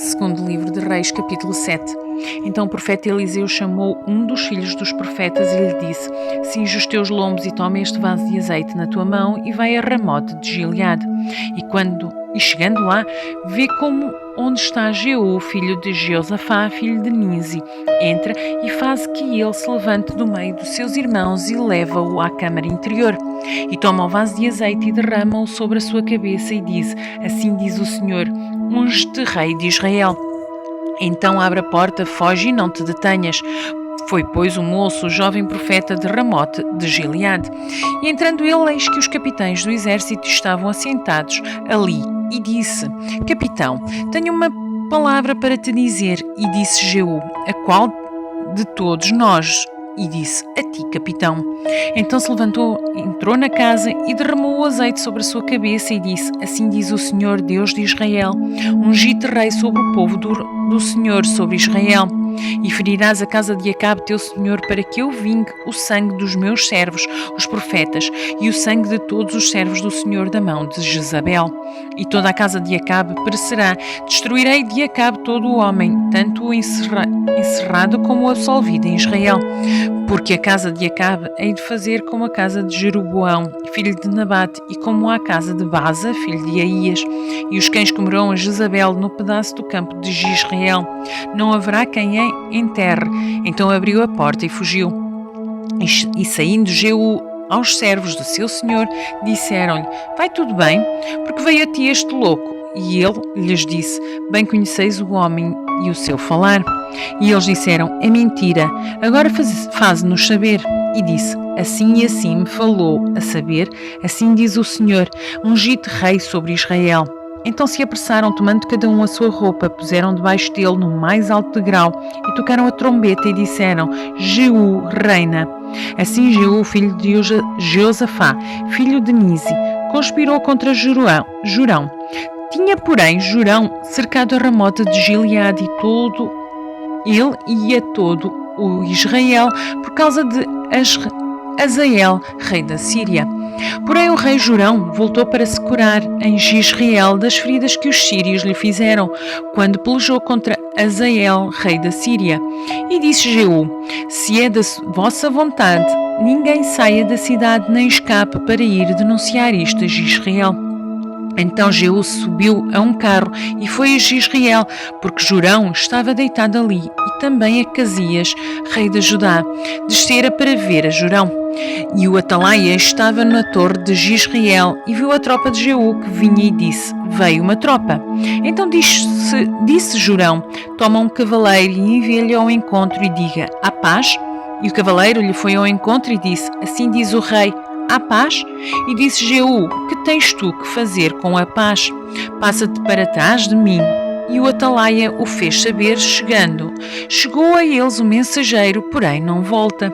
Segundo livro de Reis, capítulo 7. Então o profeta Eliseu chamou um dos filhos dos profetas e lhe disse: cinge os teus lombos e toma este vaso de azeite na tua mão e vai a Ramote de Gileade. E chegando lá, vê como onde está Jeú, filho de Jeosafá, filho de Nisi. Entra e faz que ele se levante do meio dos seus irmãos e leva-o à câmara interior. E toma o vaso de azeite e derrama-o sobre a sua cabeça e diz: assim diz o Senhor, unge-te rei de Israel. Então abre a porta, foge e não te detenhas. Foi, pois, o moço, o jovem profeta de Ramote de Gileade. E entrando ele, eis que os capitães do exército estavam assentados ali. E disse: capitão, tenho uma palavra para te dizer. E disse Jeú: a qual de todos nós? E disse: a ti, capitão. Então se levantou, entrou na casa e derramou o azeite sobre a sua cabeça e disse: assim diz o Senhor, Deus de Israel, ungi-te rei sobre o povo do Senhor, sobre Israel. E ferirás a casa de Acabe teu senhor, para que eu vingue o sangue dos meus servos, os profetas, e o sangue de todos os servos do Senhor da mão de Jezabel. E toda a casa de Acabe perecerá. Destruirei de Acabe todo o homem, tanto o encerrado como o absolvido em Israel. Porque a casa de Acabe hei de fazer como a casa de Jeroboão, filho de Nabate, e como a casa de Baza, filho de Aías. E os cães comerão a Jezabel no pedaço do campo de Jezreel. Não haverá quem a enterre. Então abriu a porta e fugiu. E saindo Jeú aos servos do seu senhor, disseram-lhe: vai tudo bem? Porque veio a ti este louco. E ele lhes disse: bem conheceis o homem e o seu falar. E eles disseram: é mentira, agora faze-nos saber. E disse: assim e assim me falou, a saber, assim diz o Senhor, ungi-te rei sobre Israel. Então se apressaram, tomando cada um a sua roupa, puseram debaixo dele no mais alto degrau, e tocaram a trombeta e disseram: Jeú reina. Assim Jeú, filho de Jeosafá, filho de Nisi, conspirou contra Jurão. Tinha, porém, Jurão cercado a Ramote de Gileade e todo ele e a todo o Israel, por causa de Azael, rei da Síria. Porém o rei Jurão voltou para se curar em Jezreel das feridas que os sírios lhe fizeram, quando pelejou contra Azael, rei da Síria. E disse Jeú: se é da vossa vontade, ninguém saia da cidade nem escape para ir denunciar isto a Jezreel. Então Jeú subiu a um carro e foi a Jezreel, porque Jurão estava deitado ali, e também Acasias, rei de Judá, descera para ver a Jurão. E o atalaia estava na torre de Jezreel e viu a tropa de Jeú que vinha e disse: veio uma tropa. Então disse Jurão: toma um cavaleiro e envia-lhe ao encontro e diga: há paz? E o cavaleiro lhe foi ao encontro e disse: assim diz o rei, há paz? E disse Jeú: que tens tu que fazer com a paz? Passa-te para trás de mim. E o atalaia o fez saber, chegou a eles o mensageiro, porém não volta.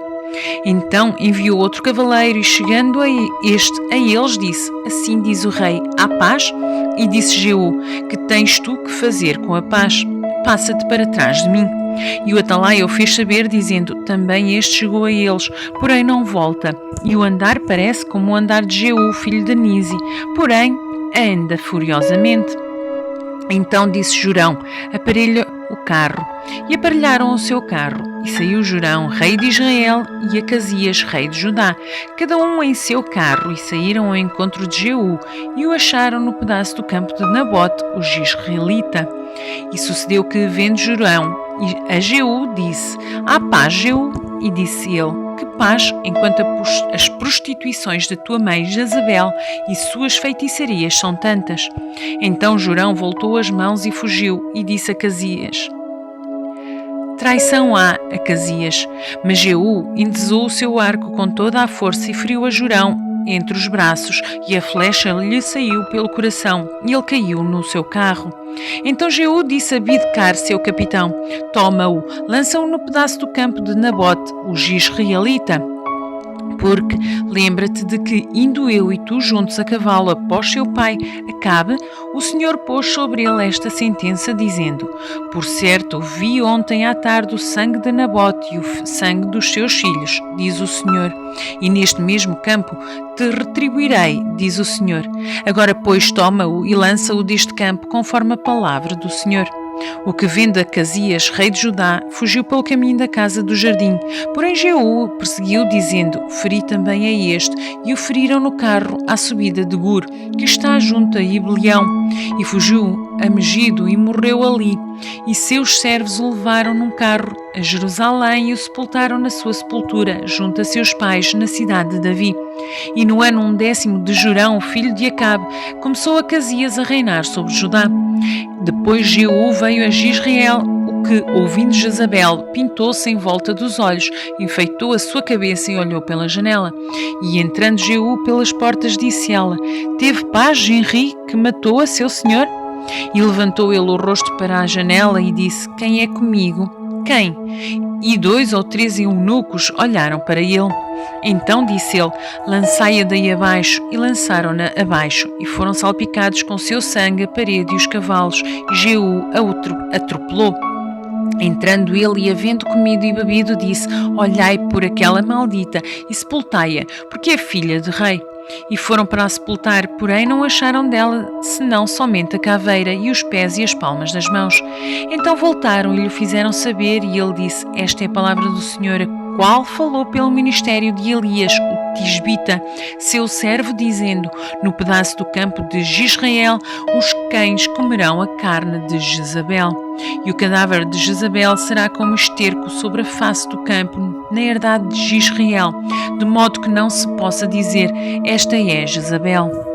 Então enviou outro cavaleiro e chegando a eles disse: assim diz o rei, há paz? E disse Jeú: que tens tu que fazer com a paz? Passa-te para trás de mim. E o atalaia o fez saber, dizendo: também este chegou a eles, porém não volta. E o andar parece como o andar de Jeú, filho de Nisi, porém anda furiosamente. Então disse Jurão: aparelha o carro. E aparelharam o seu carro. E saiu Jurão, rei de Israel, e Acasias, rei de Judá, cada um em seu carro, e saíram ao encontro de Jeú, e o acharam no pedaço do campo de Nabote, o jezreelita. E sucedeu que, vendo Jurão a Jeú, disse: há paz, Jeú? E disse ele: que paz, enquanto as prostituições da tua mãe Jezabel e suas feitiçarias são tantas. Então Jurão voltou as mãos e fugiu, e disse a Acasias: traição há, Acasias. Mas Jeú entesou o seu arco com toda a força e feriu a Jurão entre os braços, e a flecha lhe saiu pelo coração, e ele caiu no seu carro. Então Jeú disse a Bidcar, seu capitão: toma-o, lança-o no pedaço do campo de Nabote, o jezreelita. Porque lembra-te de que, indo eu e tu juntos a cavalo após seu pai Acabe, o Senhor pôs sobre ele esta sentença, dizendo: por certo, vi ontem à tarde o sangue de Nabote e o sangue dos seus filhos, diz o Senhor, e neste mesmo campo te retribuirei, diz o Senhor. Agora, pois, toma-o e lança-o deste campo, conforme a palavra do Senhor. O que vendo Acasias, rei de Judá, fugiu pelo caminho da casa do jardim. Porém Jeú o perseguiu, dizendo: feri também a este, e o feriram no carro à subida de Gur, que está junto a Ibleão. E fugiu a Megido e morreu ali. E seus servos o levaram num carro a Jerusalém e o sepultaram na sua sepultura, junto a seus pais, na cidade de Davi. E no ano 10º de Jorão, filho de Acabe, começou Acasias a reinar sobre Judá. Depois Jeú veio a Jezreel, o que, ouvindo Jezabel, pintou-se em volta dos olhos, enfeitou a sua cabeça e olhou pela janela. E entrando Jeú pelas portas, disse ela: teve paz Genri, que matou a seu senhor? E levantou ele o rosto para a janela e disse: quem é comigo? Quem? E 2 ou 3 eunucos olharam para ele. Então disse ele: lançai-a daí abaixo. E lançaram-na abaixo, e foram salpicados com seu sangue a parede e os cavalos, e Jeú a atropelou. Entrando ele e havendo comido e bebido, disse: olhai por aquela maldita e sepultai-a, porque é filha de rei. E foram para a sepultar, porém não acharam dela senão somente a caveira e os pés e as palmas das mãos. Então voltaram e lhe fizeram saber, e ele disse: esta é a palavra do Senhor, a qual falou pelo ministério de Elias, o tisbita, seu servo, dizendo: no pedaço do campo de Jezreel os cães comerão a carne de Jezabel. E o cadáver de Jezabel será como esterco sobre a face do campo, na herdade de Jezreel, de modo que não se possa dizer: esta é Jezabel.